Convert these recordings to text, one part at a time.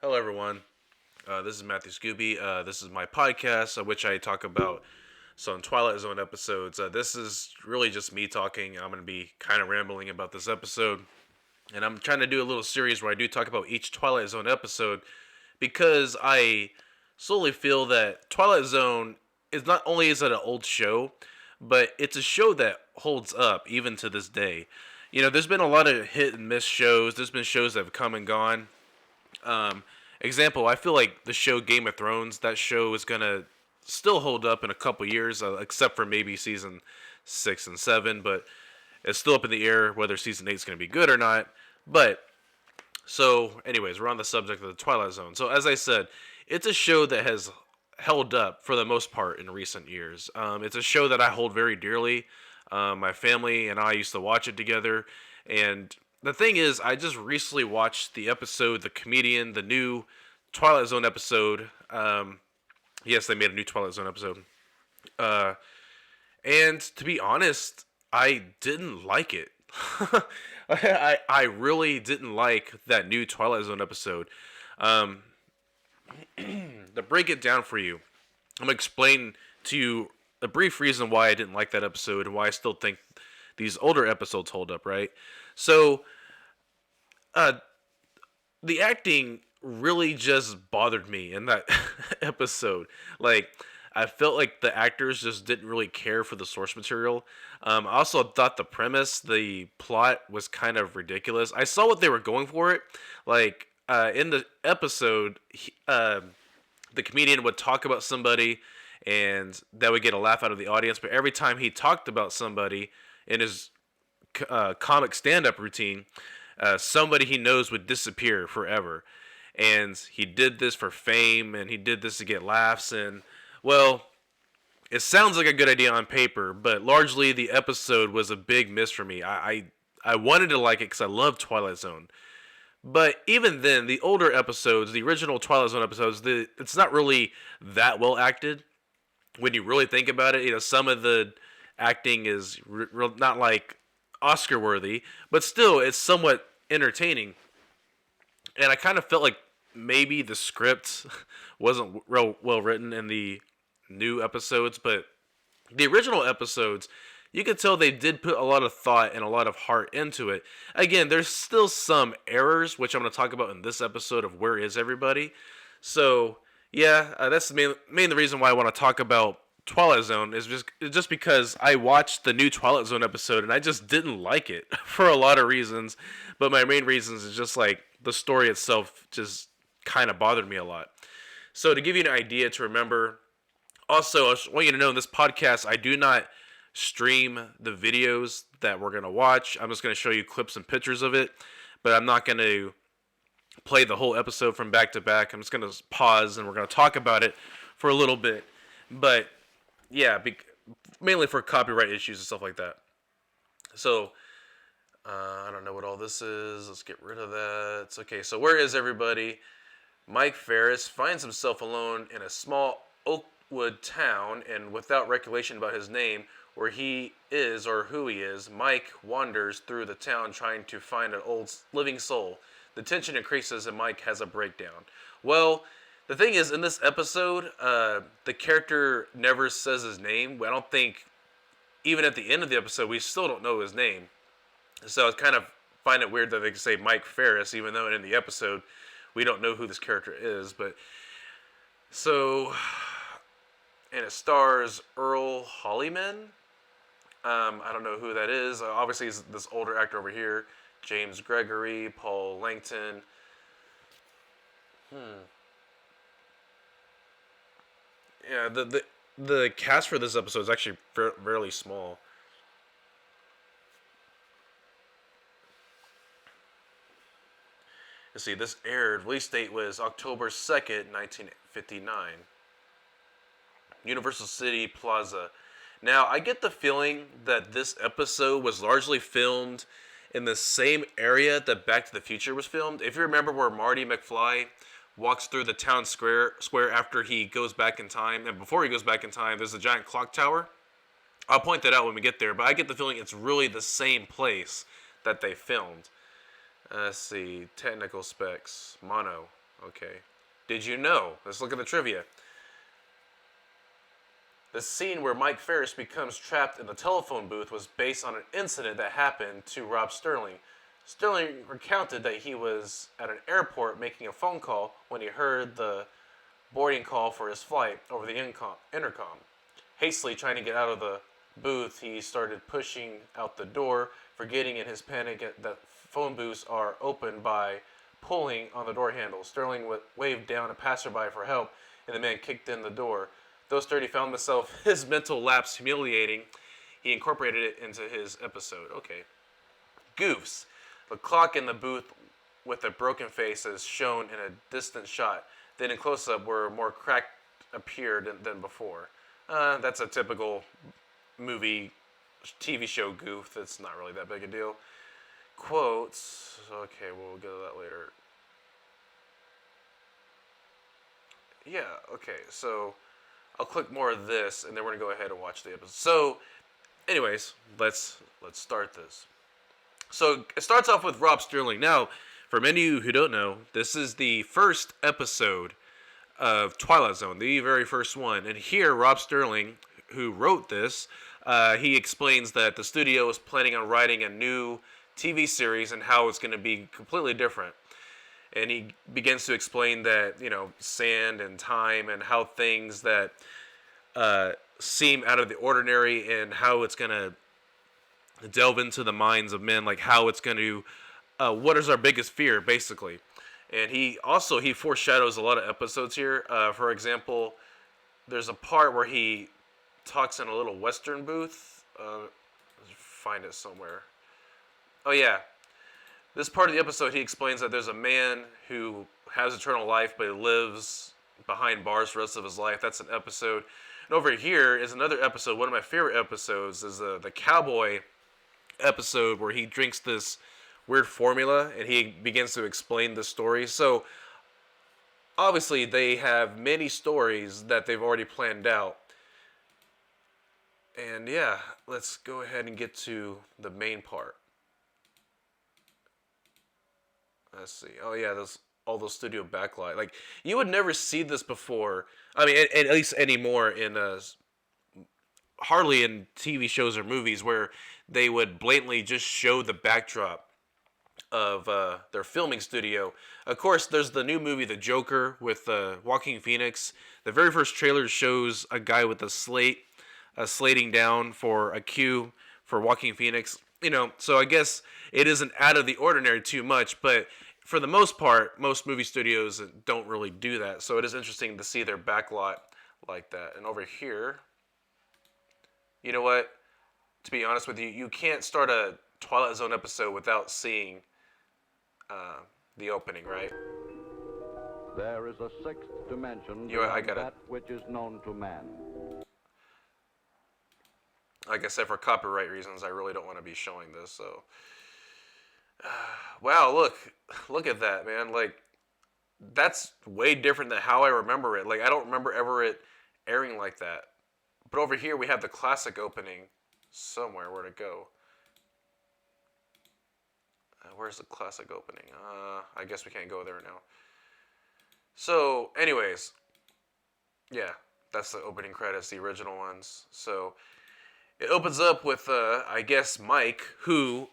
Hello, everyone. This is Matthew Scooby. This is my podcast, which I talk about some Twilight Zone episodes. This is really just me talking. I'm going to be kind of rambling about this episode, and I'm trying to do a little series where I do talk about each Twilight Zone episode because I solely feel that Twilight Zone is not only is it an old show, but it's a show that holds up even to this day. You know, there's been a lot of hit and miss shows. There's been shows that have come and gone. Um, Example, I feel like the show Game of Thrones, that show is gonna still hold up in a couple years, except for maybe season 6 and 7. But it's still up in the air whether season 8 is gonna be good or not. But anyways, we're on the subject of the Twilight Zone. So, as I said, it's a show that has held up for the most part in recent years. It's a show that I hold very dearly. My family and I used to watch it together, and the thing is, I just recently watched the episode, The Comedian, the new Twilight Zone episode. Yes, they made a new Twilight Zone episode. Uh, and to be honest, I didn't like it. I really didn't like that new Twilight Zone episode. Um, to break it down for you, I'm gonna explain to you a brief reason why I didn't like that episode and why I still think these older episodes hold up. Right. So, uh, the acting really just bothered me in that episode. Like, I felt like the actors just didn't really care for the source material. I also thought the premise, the plot, was kind of ridiculous. I saw what they were going for it. Like, in the episode, the comedian would talk about somebody, and that would get a laugh out of the audience. But every time he talked about somebody in his comic stand-up routine, somebody he knows would disappear forever. And he did this for fame, and he did this to get laughs. And, well, it sounds like a good idea on paper, but largely the episode was a big miss for me. I wanted to like it because I love Twilight Zone. But even then, the older episodes, the original Twilight Zone episodes, it's not really that well acted. When you really think about it, some of the acting is not like Oscar worthy, but still, it's somewhat entertaining. And I kind of felt like maybe the script wasn't real well written in the new episodes, but the original episodes, you could tell they did put a lot of thought and a lot of heart into it. Again, there's still some errors, which I'm going to talk about in this episode of Where Is Everybody? So, yeah, that's the main the reason why I want to talk about Twilight Zone is just because I watched the new Twilight Zone episode and I just didn't like it for a lot of reasons. But my main reasons is just like the story itself just kind of bothered me a lot. So to give you an idea to remember, also I want you to know in this podcast I do not stream the videos that we're gonna watch. I'm just gonna show you clips and pictures of it, but I'm not gonna play the whole episode from back to back. I'm just gonna pause and we're gonna talk about it for a little bit. But yeah, mainly for copyright issues and stuff like that. So, I don't know what all this is. Let's get rid of that. It's okay, so where is everybody? Mike Ferris finds himself alone in a small Oakwood town, and without recollection about his name, where he is or who he is, Mike wanders through the town trying to find an old living soul. The tension increases and Mike has a breakdown. Well, the thing is, in this episode, the character never says his name. I don't think, even at the end of the episode, we still don't know his name. So I kind of find it weird that they can say Mike Ferris, even though in the episode we don't know who this character is. But so, and it stars Earl Hollyman. I don't know who that is. Obviously, he's this older actor over here. James Gregory, Paul Langton. Yeah, the cast for this episode is actually fairly small. Let's see, this aired, release date was October 2nd, 1959. Universal City Plaza. Now, I get the feeling that this episode was largely filmed in the same area that Back to the Future was filmed. If you remember where Marty McFly walks through the town square after he goes back in time, and before he goes back in time, there's a giant clock tower. I'll point that out when we get there, but I get the feeling it's really the same place that they filmed. Let's see, technical specs, mono. Okay. Did you know? Let's look at the trivia. The scene where Mike Ferris becomes trapped in the telephone booth was based on an incident that happened to Rob Sterling. Sterling recounted that he was at an airport making a phone call when he heard the boarding call for his flight over the intercom. Hastily trying to get out of the booth, he started pushing out the door, forgetting in his panic that phone booths are opened by pulling on the door handle. Sterling waved down a passerby for help, and the man kicked in the door. Though Sturdy found himself his mental lapse humiliating, he incorporated it into his episode. Okay. Goofs. The clock in the booth with a broken face is shown in a distant shot. Then in close-up where more cracked appeared than before. That's a typical movie, TV show goof. That's not really that big a deal. Quotes. Okay, we'll get to that later. Yeah, okay, so I'll click more of this, and then we're gonna go ahead and watch the episode. So, anyways, let's start this. So it starts off with Rob Sterling. Now, for many of you who don't know, this is the first episode of Twilight Zone, the very first one. And here, Rob Sterling, who wrote this, he explains that the studio is planning on writing a new TV series and how it's going to be completely different. And he begins to explain that, sand and time and how things that seem out of the ordinary and how it's going to delve into the minds of men, like how it's going to, what is our biggest fear, basically. And he foreshadows a lot of episodes here. For example, there's a part where he talks in a little Western booth. Let's find it somewhere. Oh yeah, this part of the episode he explains that there's a man who has eternal life, but he lives behind bars for the rest of his life. That's an episode. And over here is another episode. One of my favorite episodes is the cowboy episode where he drinks this weird formula and he begins to explain the story. So obviously they have many stories that they've already planned out. And yeah, let's go ahead and get to the main part. Let's see. Oh yeah, all those studio backlight. Like, you would never see this before. I mean, at least anymore in hardly in TV shows or movies where they would blatantly just show the backdrop of their filming studio. Of course, there's the new movie, The Joker, with Joaquin Phoenix. The very first trailer shows a guy with a slate, slating down for a cue for Joaquin Phoenix. So I guess it isn't out of the ordinary too much, but for the most part, most movie studios don't really do that. So it is interesting to see their backlot like that. And over here, you know what? To be honest with you, you can't start a Twilight Zone episode without seeing the opening, right? There is a sixth dimension I got that which is known to man. Like I said, for copyright reasons, I really don't want to be showing this. So, wow, look at that, man. Like, that's way different than how I remember it. Like, I don't remember ever it airing like that. But over here, we have the classic opening somewhere. Where'd it go? Where's the classic opening? I guess we can't go there now. So, anyways, yeah, that's the opening credits, the original ones. So, it opens up with, I guess, Mike, who,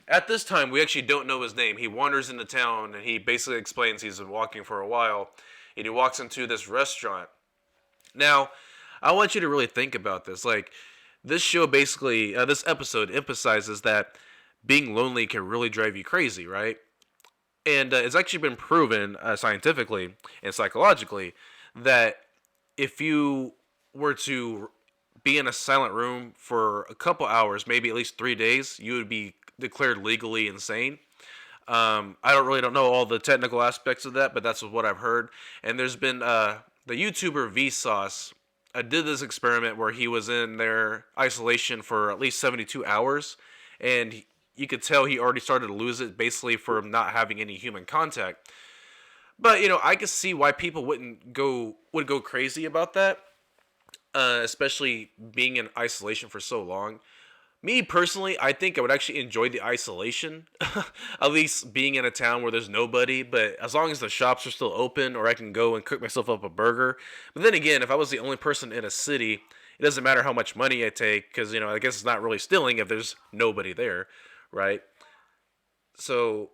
at this time, we actually don't know his name. He wanders into town, and he basically explains he's been walking for a while, and he walks into this restaurant. Now, I want you to really think about this. Like, this show basically, this episode emphasizes that being lonely can really drive you crazy, right? And it's actually been proven scientifically and psychologically that if you were to be in a silent room for a couple hours, maybe at least 3 days, you would be declared legally insane. I don't know all the technical aspects of that, but that's what I've heard. And there's been the YouTuber Vsauce did this experiment where he was in their isolation for at least 72 hours, and you could tell he already started to lose it basically from not having any human contact. But I could see why people would go crazy about that, especially being in isolation for so long. Me personally, I think I would actually enjoy the isolation, at least being in a town where there's nobody. But as long as the shops are still open, or I can go and cook myself up a burger. But then again, if I was the only person in a city, it doesn't matter how much money I take, because I guess it's not really stealing if there's nobody there, right? So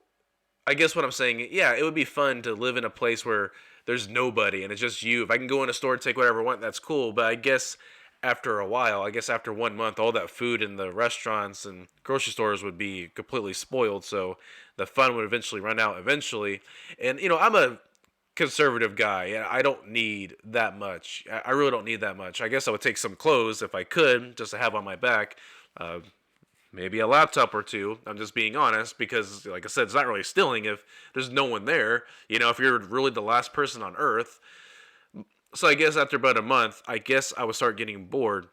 I guess what I'm saying, yeah, it would be fun to live in a place where there's nobody and it's just you. If I can go in a store and take whatever I want, that's cool. But I guess after a while, I guess after 1 month, all that food in the restaurants and grocery stores would be completely spoiled. So the fun would eventually run out eventually. And, I'm a conservative guy and I don't need that much. I really don't need that much. I guess I would take some clothes if I could just to have on my back. Uh, Maybe a laptop or two. I'm just being honest because, like I said, it's not really stealing if there's no one there. If you're really the last person on Earth. So I guess after about a month, I guess I would start getting bored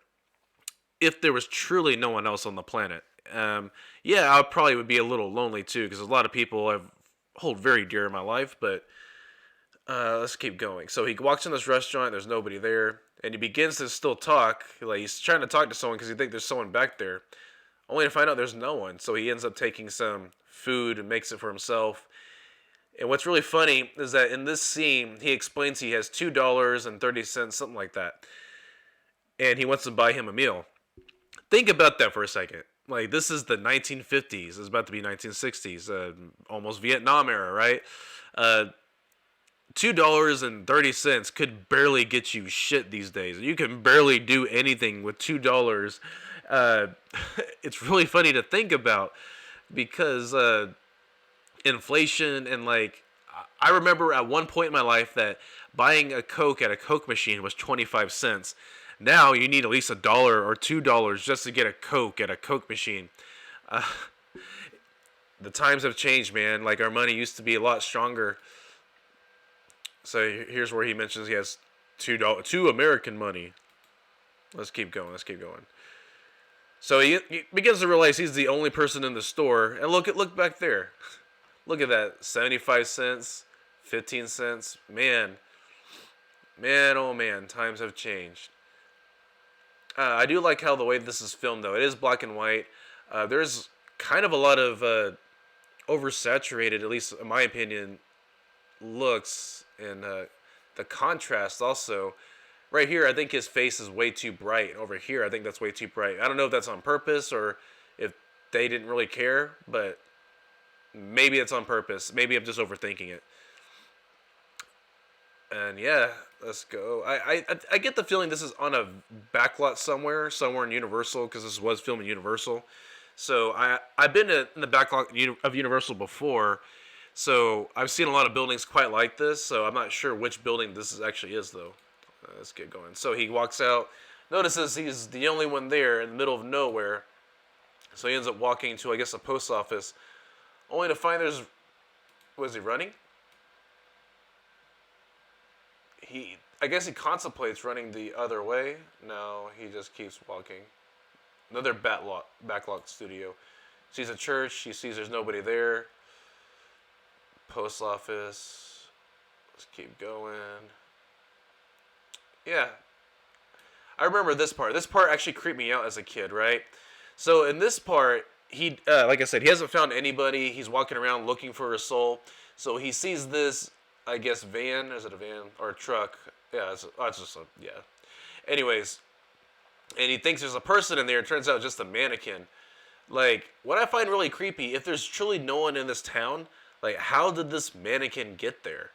if there was truly no one else on the planet. Yeah, I probably would be a little lonely too because a lot of people I hold very dear in my life. But let's keep going. So he walks in this restaurant. There's nobody there, and he begins to still talk. Like he's trying to talk to someone because he thinks there's someone back there only to find out there's no one. So he ends up taking some food and makes it for himself. And what's really funny is that in this scene, he explains he has $2.30, something like that, and he wants to buy him a meal. Think about that for a second. Like this is the 1950s. It's about to be 1960s, almost Vietnam era, right? Uh, $2.30 could barely get you shit these days. You can barely do anything with $2. Uh, it's really funny to think about because inflation and like I remember at one point in my life that buying a Coke at a Coke machine was 25 cents. Now you need at least $1 or $2 just to get a Coke at a Coke machine. Uh, the times have changed, man. Like our money used to be a lot stronger. So here's where he mentions he has two American money. Let's keep going. Let's keep going. So he begins to realize he's the only person in the store. And look back there. Look at that. 75 cents, 15 cents. Man, oh man, times have changed. I do like how the way this is filmed, though. It is black and white. There's kind of a lot of oversaturated, at least in my opinion, looks. And the contrast also. Right here, I think his face is way too bright. Over here, I think that's way too bright. I don't know if that's on purpose or if they didn't really care, but maybe it's on purpose. Maybe I'm just overthinking it. And yeah, let's go. I get the feeling this is on a backlot somewhere in Universal, because this was filmed in Universal. So I've been in the backlot of Universal before, so I've seen a lot of buildings quite like this. So I'm not sure which building actually is though. Let's get going. So he walks out, notices he's the only one there in the middle of nowhere. So he ends up walking to, I guess, a post office, only to find there's. Was he running? I guess he contemplates running the other way. No, he just keeps walking. Another backlot studio. Sees a church. He sees there's nobody there. Post office. Let's keep going. Yeah. I remember this part. This part actually creeped me out as a kid, right? So in this part, he, like I said, he hasn't found anybody. He's walking around looking for a soul. So he sees this, I guess, van. Is it a van or a truck? Yeah, it's just a, yeah. Anyways, and he thinks there's a person in there. It turns out just a mannequin. Like, what I find really creepy, if there's truly no one in this town, like, how did this mannequin get there?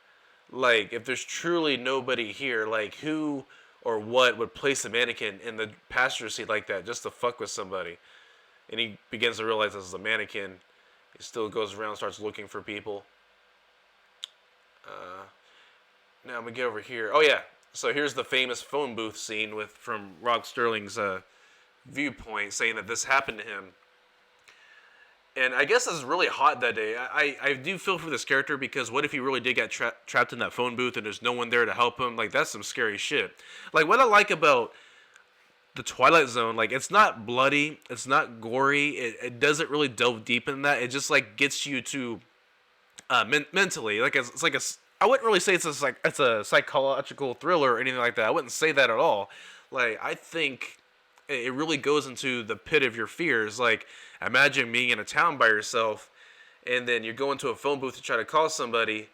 Like, if there's truly nobody here, like, who or what would place a mannequin in the passenger seat like that just to fuck with somebody? And he begins to realize this is a mannequin. He still goes around, starts looking for people. Now I'm gonna get over here. Oh yeah, so here's the famous phone booth scene from Rod Sterling's viewpoint, saying that this happened to him. And I guess this is really hot that day. I do feel for this character because what if he really did get trapped in that phone booth and there's no one there to help him? Like, that's some scary shit. Like, what I like about the Twilight Zone, like, it's not bloody, it's not gory, it doesn't really delve deep in that. It just, like, gets you to mentally. Like, it's like I wouldn't really say it's a psychological thriller or anything like that. I wouldn't say that at all. Like, I think it really goes into the pit of your fears. Like, imagine being in a town by yourself, and then you go into a phone booth to try to call somebody.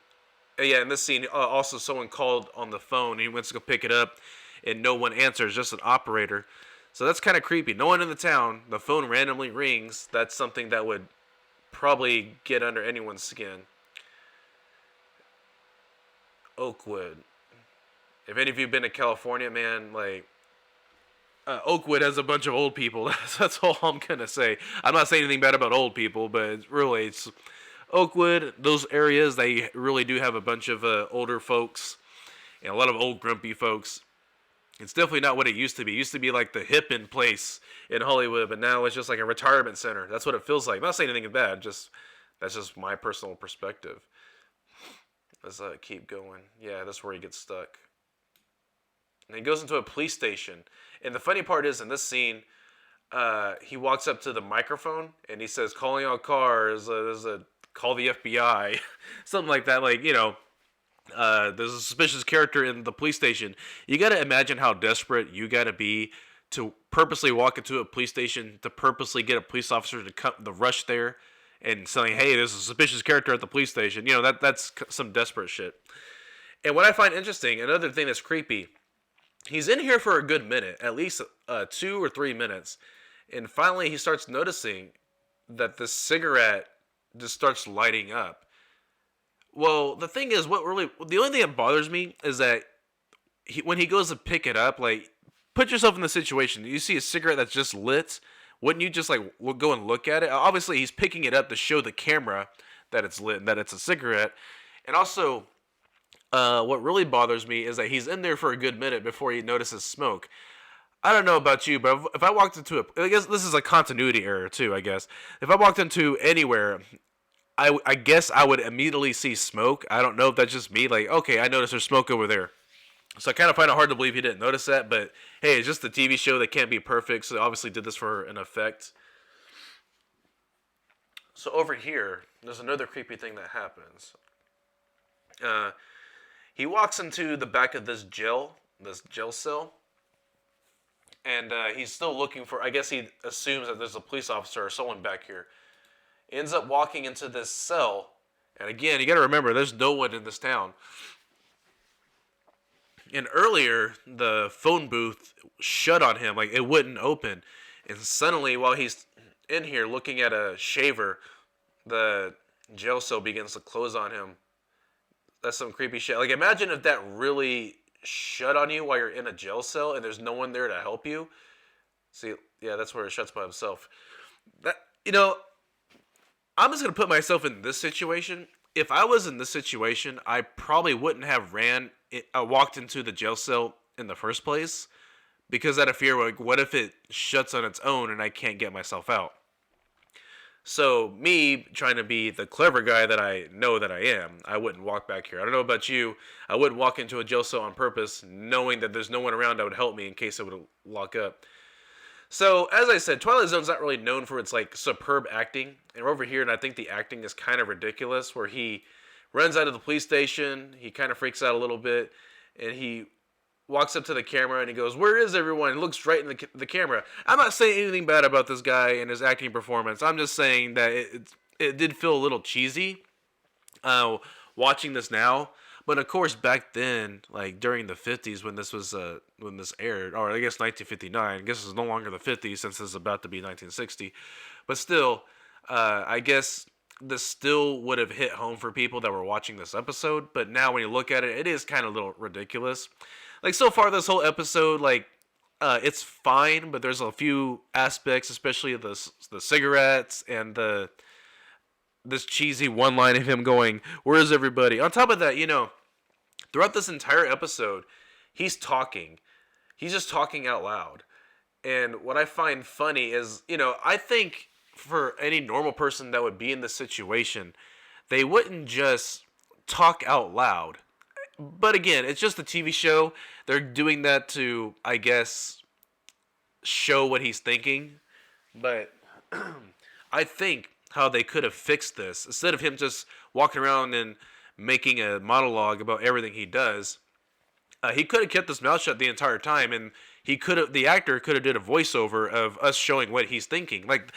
Yeah, in this scene, also someone called on the phone. And he went to go pick it up, and no one answers, just an operator. So that's kind of creepy. No one in the town. The phone randomly rings. That's something that would probably get under anyone's skin. Oakwood. If any of you have been to California, man, like Oakwood has a bunch of old people. That's all I'm gonna say. I'm not saying anything bad about old people, but it's Oakwood. Those areas, they really do have a bunch of older folks and a lot of old grumpy folks. It's definitely not what it used to be. It used to be like the hip-in place in Hollywood, but now it's just like a retirement center. That's what it feels like. I'm not saying anything bad. That's just my personal perspective. Let's keep going. Yeah, that's where he gets stuck. And he goes into a police station. And the funny part is, in this scene, he walks up to the microphone and he says, "Calling all cars. There's a call the FBI," something like that. Like, there's a suspicious character in the police station. You got to imagine how desperate you got to be to purposely walk into a police station, to purposely get a police officer to come the rush there and saying, "Hey, there's a suspicious character at the police station." That's some desperate shit. And what I find interesting, another thing that's creepy, he's in here for a good minute, at least 2 or 3 minutes, and finally he starts noticing that the cigarette just starts lighting up. Well, the thing is, the only thing that bothers me is that when he goes to pick it up, like, put yourself in the situation. You see a cigarette that's just lit. Wouldn't you just, like, go and look at it? Obviously, he's picking it up to show the camera that it's lit and that it's a cigarette. And also, what really bothers me is that he's in there for a good minute before he notices smoke. I don't know about you, but if I walked into I guess this is a continuity error, too, I guess. If I walked into anywhere, I guess I would immediately see smoke. I don't know if that's just me. Like, okay, I noticed there's smoke over there. So I kind of find it hard to believe he didn't notice that. But, hey, it's just a TV show that can't be perfect. So they obviously did this for an effect. So over here, there's another creepy thing that happens. He walks into the back of this jail cell. And he's still looking for, I guess he assumes that there's a police officer or someone back here. Ends up walking into this cell. And again, you got to remember, there's no one in this town. And earlier, the phone booth shut on him. Like, it wouldn't open. And suddenly, while he's in here looking at a shaver, the jail cell begins to close on him. That's some creepy shit. Like, imagine if that really shut on you while you're in a jail cell and there's no one there to help you. See, yeah, that's where it shuts by himself. I'm just going to put myself in this situation. If I was in this situation, I probably wouldn't have walked into the jail cell in the first place because out of fear, like, what if it shuts on its own and I can't get myself out? So me trying to be the clever guy that I know that I am, I wouldn't walk back here. I don't know about you. I wouldn't walk into a jail cell on purpose knowing that there's no one around that would help me in case it would lock up. So, as I said, Twilight Zone's not really known for its, like, superb acting. And we're over here, and I think the acting is kind of ridiculous, where he runs out of the police station, he kind of freaks out a little bit, and he walks up to the camera, and he goes, "Where is everyone?" And looks right in the camera. I'm not saying anything bad about this guy and his acting performance. I'm just saying that it did feel a little cheesy watching this now. But of course, back then, like during the 50s when this aired, or I guess 1959, I guess it's no longer the 50s since it's about to be 1960. But still, I guess this still would have hit home for people that were watching this episode. But now when you look at it, it is kind of a little ridiculous. Like so far, this whole episode, like it's fine, but there's a few aspects, especially the cigarettes and this cheesy one line of him going, "Where is everybody?" On top of that, throughout this entire episode, he's talking. He's just talking out loud. And what I find funny is, I think for any normal person that would be in this situation, they wouldn't just talk out loud. But again, it's just a TV show. They're doing that to, I guess, show what he's thinking. But I think how they could have fixed this, instead of him just walking around and making a monologue about everything he does, he could have kept his mouth shut the entire time, and the actor could have did a voiceover of us showing what he's thinking. Like,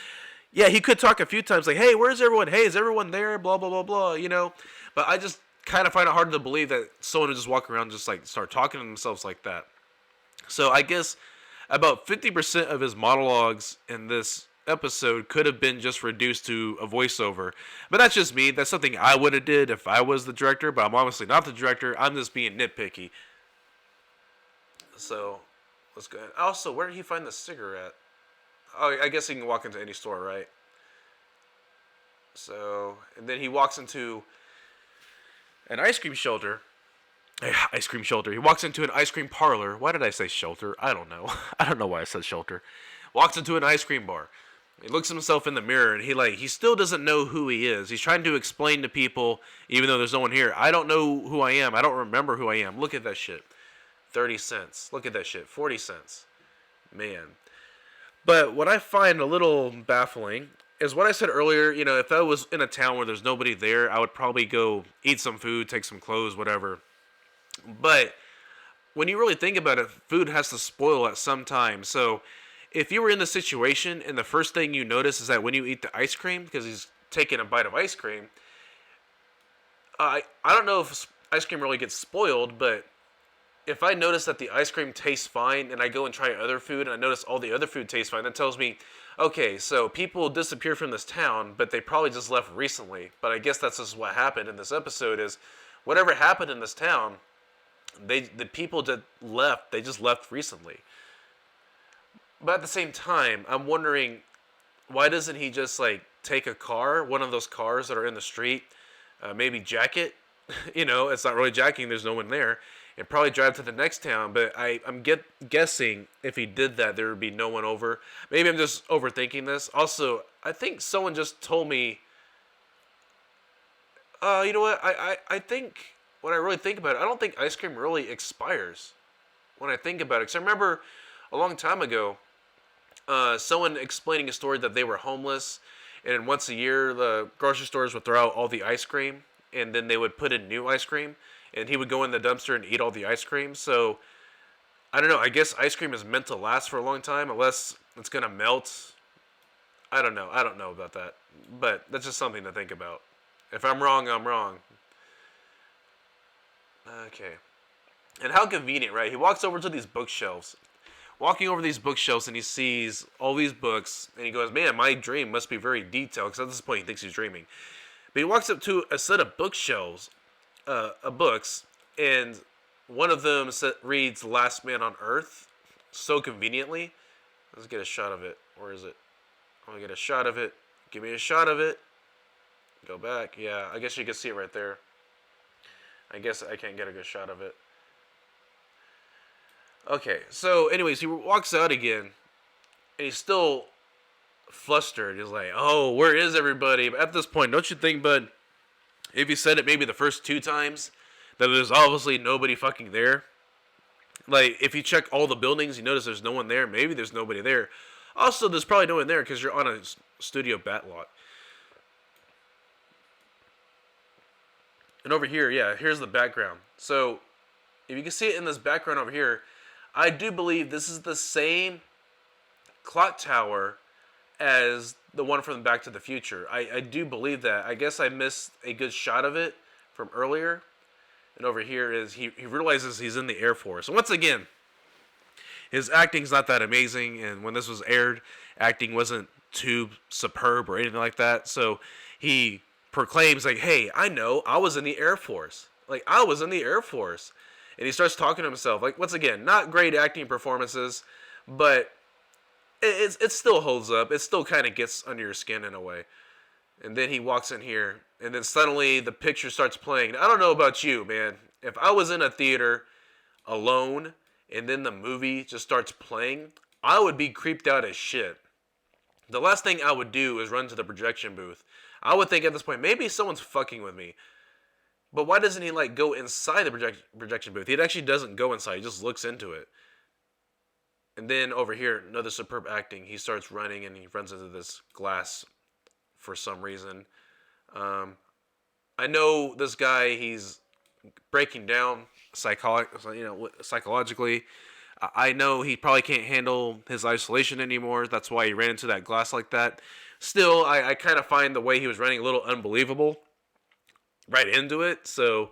yeah, he could talk a few times like, "Hey, where's everyone? Hey, is everyone there?" Blah blah blah blah. But I just kind of find it hard to believe that someone would just walk around and just like start talking to themselves like that. So I guess about 50% of his monologues in this episode could have been just reduced to a voiceover. But that's just me. That's something I would have did if I was the director, but I'm obviously not the director. I'm just being nitpicky. So let's go ahead. Also, where did he find the cigarette? Oh, I guess he can walk into any store, right? So, and then he walks into an ice cream shelter. Ice cream shelter. He walks into an ice cream parlor. Why did I say shelter? I don't know. I don't know why I said shelter. Walks into an ice cream bar. He looks himself in the mirror and he still doesn't know who he is. He's trying to explain to people, even though there's no one here. I don't know who I am. I don't remember who I am. Look at that shit. 30 cents. Look at that shit. 40 cents. Man. But what I find a little baffling is what I said earlier. If I was in a town where there's nobody there, I would probably go eat some food, take some clothes, whatever. But when you really think about it, food has to spoil at some time. So if you were in the situation and the first thing you notice is that when you eat the ice cream, because he's taking a bite of ice cream, I don't know if ice cream really gets spoiled, but if I notice that the ice cream tastes fine and I go and try other food and I notice all the other food tastes fine, that tells me, okay, so people disappeared from this town, but they probably just left recently. But I guess that's just what happened in this episode is whatever happened in this town, the people that left, they just left recently. But at the same time, I'm wondering, why doesn't he just like take a car, one of those cars that are in the street, maybe jack it? It's not really jacking. There's no one there, and probably drive to the next town. But I'm guessing if he did that, there would be no one over. Maybe I'm just overthinking this. Also, I think someone just told me. You know what? I think when I really think about it, I don't think ice cream really expires. When I think about it, because I remember a long time ago, someone explaining a story that they were homeless, and once a year the grocery stores would throw out all the ice cream, and then they would put in new ice cream, and he would go in the dumpster and eat all the ice cream. So I don't know. I guess ice cream is meant to last for a long time, unless it's gonna melt. I don't know. I don't know about that, but that's just something to think about. If I'm wrong, I'm wrong. Okay. And how convenient, right? He walks over to these bookshelves. Walking over these bookshelves and he sees all these books and he goes, man, my dream must be very detailed, because at this point he thinks he's dreaming. But he walks up to a set of bookshelves, of books, and one of them reads Last Man on Earth so conveniently. Let's get a shot of it. Where is it? I want to get a shot of it. Give me a shot of it. Go back. Yeah, I guess you can see it right there. I guess I can't get a good shot of it. Okay, so anyways, he walks out again, and he's still flustered. He's like, oh, where is everybody? But at this point, don't you think, bud, if you said it maybe the first 2 times, that there's obviously nobody fucking there? Like, if you check all the buildings, you notice there's no one there. Maybe there's nobody there. Also, there's probably no one there because you're on a studio bat lot. And over here, yeah, here's the background. So, if you can see it in this background over here, I do believe this is the same clock tower as the one from Back to the Future. I do believe that. I guess I missed a good shot of it from earlier. And over here is he realizes he's in the Air Force. And once again, his acting's not that amazing. And when this was aired, acting wasn't too superb or anything like that. So he proclaims like, hey, I know, I was in the Air Force. Like, I was in the Air Force. And he starts talking to himself. Like, once again, not great acting performances, but it still holds up. It still kind of gets under your skin in a way. And then he walks in here, and then suddenly the picture starts playing. I don't know about you, man. If I was in a theater alone, and then the movie just starts playing, I would be creeped out as shit. The last thing I would do is run to the projection booth. I would think at this point, maybe someone's fucking with me. But why doesn't he, like, go inside the projection booth? He actually doesn't go inside. He just looks into it. And then over here, another superb acting. He starts running, and he runs into this glass for some reason. I know this guy, he's breaking down psychologically. I know he probably can't handle his isolation anymore. That's why he ran into that glass like that. Still, I kind of find the way he was running a little unbelievable right into it. So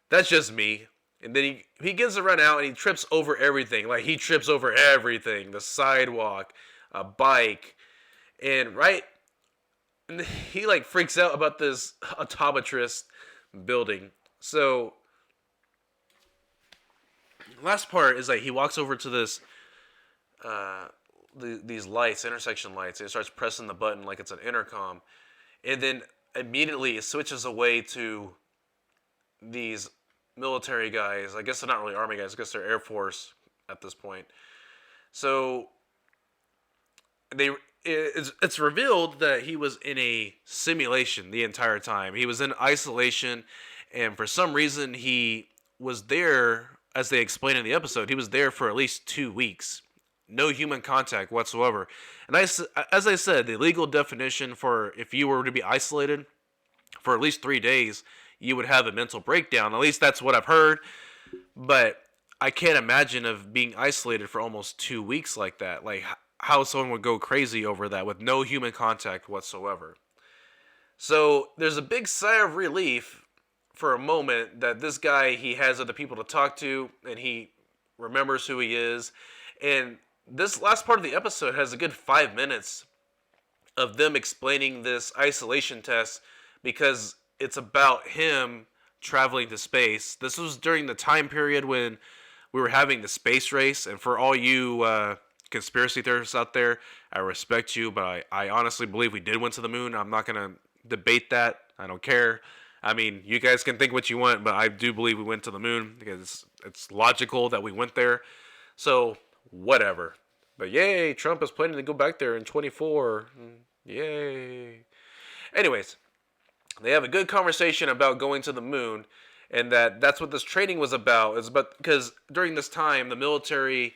that's just me. And then he gets to run out and he trips over everything. Like, he trips over everything: the sidewalk, a bike, and right. And he like freaks out about this optometrist building. So last part is like he walks over to this these lights, intersection lights, and he starts pressing the button like it's an intercom, and then immediately it switches away to these military guys. I guess they're not really army guys. I guess they're Air Force at this point. So they it's revealed that he was in a simulation the entire time. He was in isolation, and for some reason he was there. As they explain in the episode, he was there for at least 2 weeks, no human contact whatsoever. And as I said, the legal definition for if you were to be isolated for at least 3 days, you would have a mental breakdown. At least that's what I've heard. But I can't imagine of being isolated for almost 2 weeks like that. Like, how someone would go crazy over that with no human contact whatsoever. So there's a big sigh of relief for a moment that this guy, he has other people to talk to, and he remembers who he is. And this last part of the episode has a good 5 minutes of them explaining this isolation test, because it's about him traveling to space. This was during the time period when we were having the space race, and for all you conspiracy theorists out there, I respect you, but I honestly believe we did went to the moon. I'm not going to debate that. I don't care. I mean, you guys can think what you want, but I do believe we went to the moon because it's logical that we went there. So, whatever. But yay, Trump is planning to go back there in 24. Yay. Anyways, they have a good conversation about going to the moon, and that's what this training was about. It's about because during this time, the military,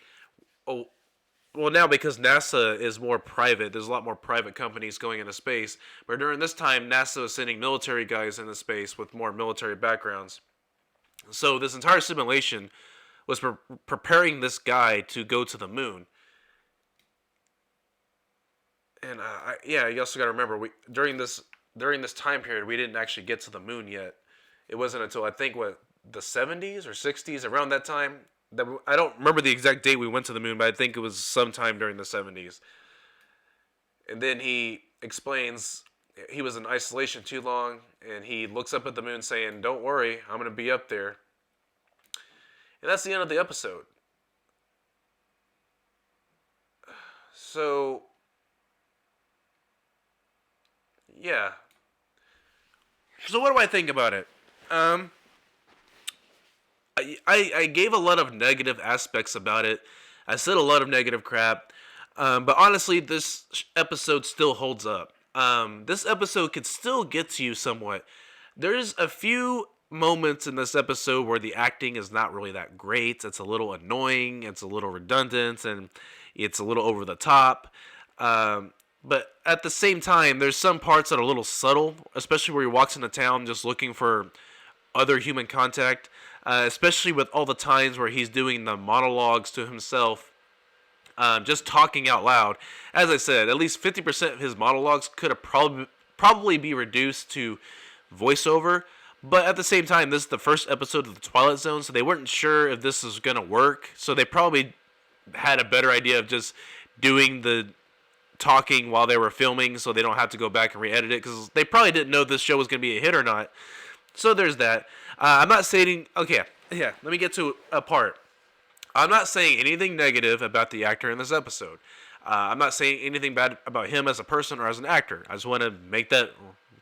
well, now because NASA is more private, there's a lot more private companies going into space. But during this time, NASA was sending military guys into space with more military backgrounds. So this entire simulation was preparing this guy to go to the moon. And yeah, you also got to remember, during this time period, we didn't actually get to the moon yet. It wasn't until I think the 70s or 60s, around that time. I don't remember the exact date we went to the moon, but I think it was sometime during the 70s. And then he explains he was in isolation too long, and he looks up at the moon saying, "Don't worry, I'm going to be up there." And that's the end of the episode. So, yeah. So what do I think about it? I gave a lot of negative aspects about it. I said a lot of negative crap. But honestly, this episode still holds up. This episode could still get to you somewhat. There's a few moments in this episode where the acting is not really that great. It's a little annoying. It's a little redundant. And it's a little over the top. But at the same time, there's some parts that are a little subtle, especially where he walks into town just looking for other human contact. Especially with all the times where he's doing the monologues to himself, just talking out loud. As I said, at least 50% of his monologues could have probably be reduced to voiceover. But at the same time, this is the first episode of the Twilight Zone, so they weren't sure if this was going to work. So they probably had a better idea of just doing the talking while they were filming, so they don't have to go back and re-edit it, because they probably didn't know this show was going to be a hit or not. So there's that. I'm not saying... Okay, yeah, let me get to a part. I'm not saying anything negative about the actor in this episode. I'm not saying anything bad about him as a person or as an actor. I just want to make that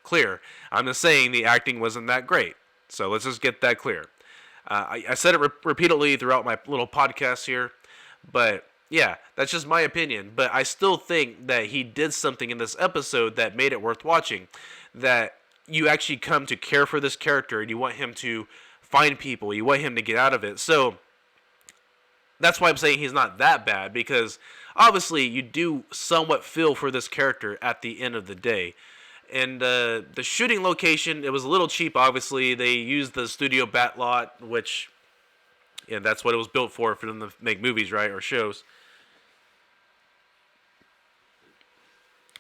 clear. I'm just saying the acting wasn't that great. So let's just get that clear. I said it repeatedly throughout my little podcast here. But yeah, that's just my opinion. But I still think that he did something in this episode that made it worth watching. That you actually come to care for this character, and you want him to find people. You want him to get out of it. So that's why I'm saying he's not that bad, because obviously you do somewhat feel for this character at the end of the day. And the shooting location, it was a little cheap, obviously. They used the studio bat lot, which, And that's what it was built for them to make movies, right, or shows.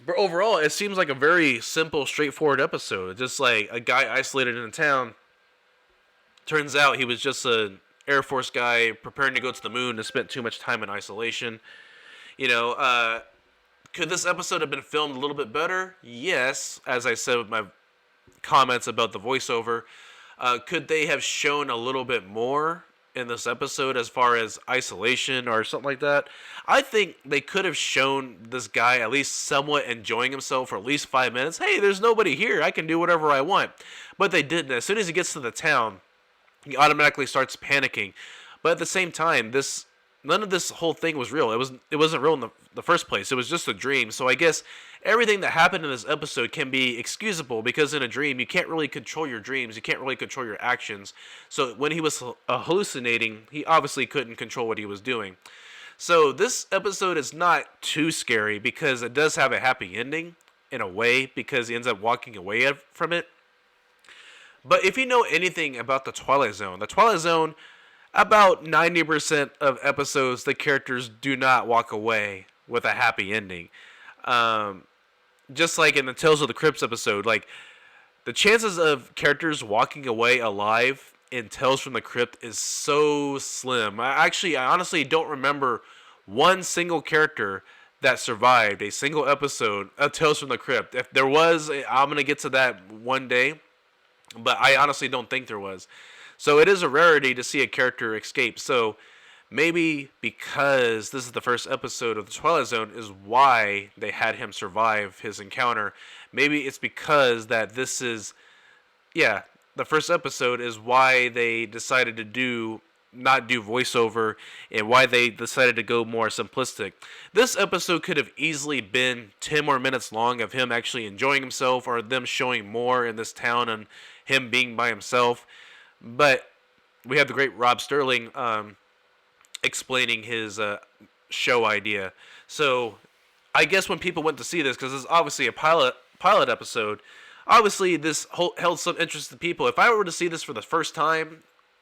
But overall, it seems like a very simple, straightforward episode. Just like a guy isolated in a town. Turns out he was just an Air Force guy preparing to go to the moon and spent too much time in isolation. You know, could this episode have been filmed a little bit better? Yes, as I said with my comments about the voiceover. Could they have shown a little bit more in this episode as far as isolation or something like that? I think they could have shown this guy at least somewhat enjoying himself for at least 5 minutes. Hey, there's nobody here. I can do whatever I want. But they didn't. As soon as he gets to the town, he automatically starts panicking. But at the same time, none of this whole thing was real. It wasn't real in the first place. It was just a dream. So I guess everything that happened in this episode can be excusable because in a dream you can't really control your dreams. You can't really control your actions. So when he was hallucinating, he obviously couldn't control what he was doing. So this episode is not too scary because it does have a happy ending in a way because he ends up walking away from it. But if you know anything about the Twilight Zone, about 90% of episodes, the characters do not walk away with a happy ending. Just like in the Tales of the Crypt episode, like the chances of characters walking away alive in Tales from the Crypt is so slim. I honestly don't remember one single character that survived a single episode of Tales from the Crypt. If there was, I'm going to get to that one day. But I honestly don't think there was. So it is a rarity to see a character escape. So maybe because this is the first episode of the Twilight Zone is why they had him survive his encounter. Maybe it's because that this is, the first episode is why they decided to not do voiceover and why they decided to go more simplistic. This episode could have easily been 10 more minutes long of him actually enjoying himself or them showing more in this town and him being by himself. But we have the great Rob Sterling explaining his show idea. So I guess when people went to see this, because it's obviously a pilot episode, obviously this held some interest to people. If I were to see this for the first time,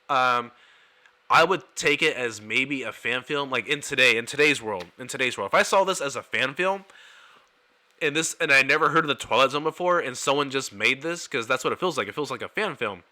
I would take it as maybe a fan film, like in today's world. If I saw this as a fan film, and I never heard of the Twilight Zone before, and someone just made this, because that's what it feels like. It feels like a fan film.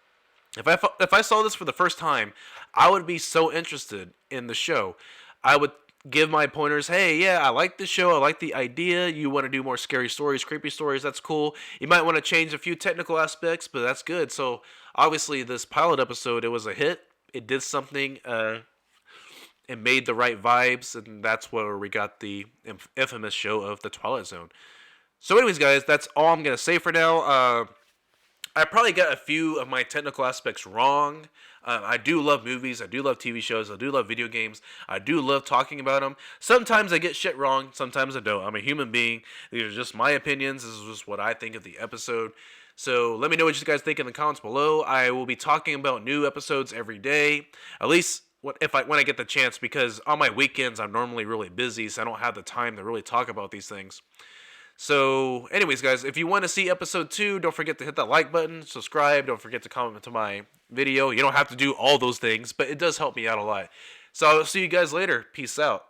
If I saw this for the first time, I would be so interested in the show. I would give my pointers. Hey, yeah, I like the show. I like the idea. You want to do more scary stories, creepy stories. That's cool. You might want to change a few technical aspects, but that's good. So obviously, this pilot episode, it was a hit. It did something. It made the right vibes, and that's where we got the infamous show of the Twilight Zone. So, anyways, guys, that's all I'm gonna say for now. I probably got a few of my technical aspects wrong. I do love movies. I do love TV shows. I do love video games. I do love talking about them. Sometimes I get shit wrong. Sometimes I don't. I'm a human being. These are just my opinions. This is just what I think of the episode. So let me know what you guys think in the comments below. I will be talking about new episodes every day. At least when I get the chance, because on my weekends I'm normally really busy, so I don't have the time to really talk about these things. So, anyways, guys, if you want to see episode 2, don't forget to hit that like button, subscribe, don't forget to comment to my video. You don't have to do all those things, but it does help me out a lot. So, I'll see you guys later. Peace out.